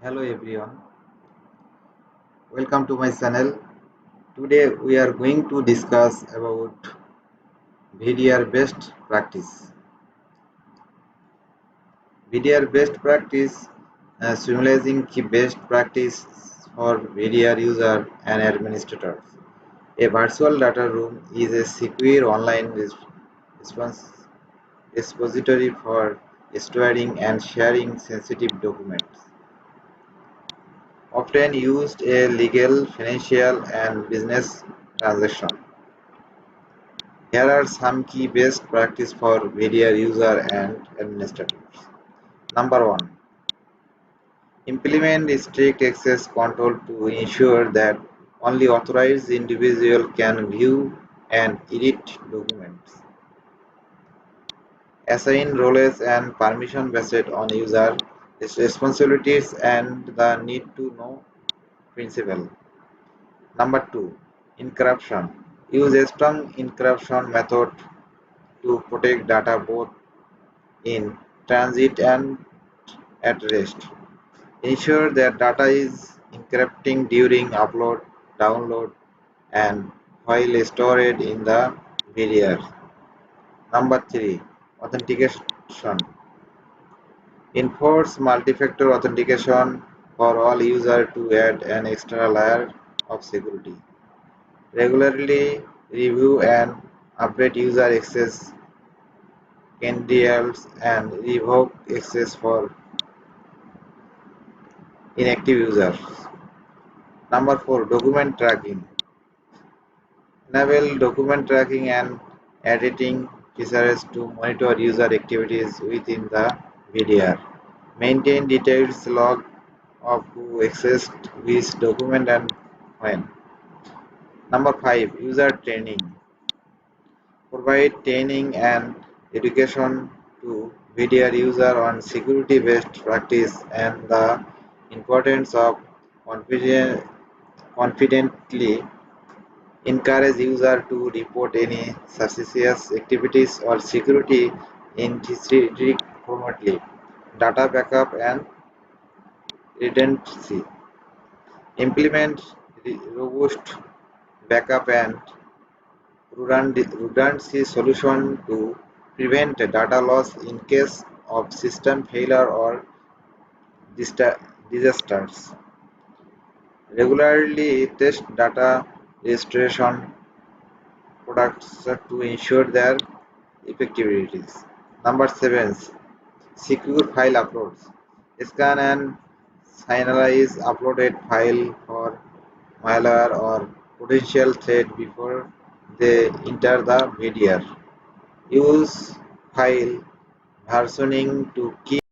Hello everyone, welcome to my channel. Today we are going to discuss about VDR Best Practice. VDR Best Practice symbolizing key best practice for VDR user and administrators. A virtual data room is a secure online response repository for storing and sharing sensitive documents. Often used in legal, financial, and business transactions. Here are some key best practices for VDR user and administrators. Number 1. Implement strict access control to ensure that only authorized individuals can view and edit documents. Assign roles and permission based on user responsibilities and the need to know principle. Number 2. Encryption. Use a strong encryption method to protect data both in transit and at rest. Ensure that data is encrypting during upload, download, and while stored in the VDR. Number 3. Authentication. Enforce multi-factor authentication for all users to add an extra layer of security. Regularly review and update user access credentials and revoke access for inactive users. Number 4. Document tracking. Enable document tracking and editing features to monitor user activities within the VDR. Maintain detailed log of who accessed which document and when. Number 5. User training. Provide training and education to VDR user on security-based practice and the importance of confidently encourage user to report any suspicious activities or security incidents promptly. Data backup and redundancy. Implement robust backup and redundancy solution to prevent data loss in case of system failure or disasters. Regularly test data restoration products to ensure their effectivity. Number 7. Secure file uploads. Scan and analyze uploaded file for malware or potential threat before they enter the VDR. Use file versioning to keep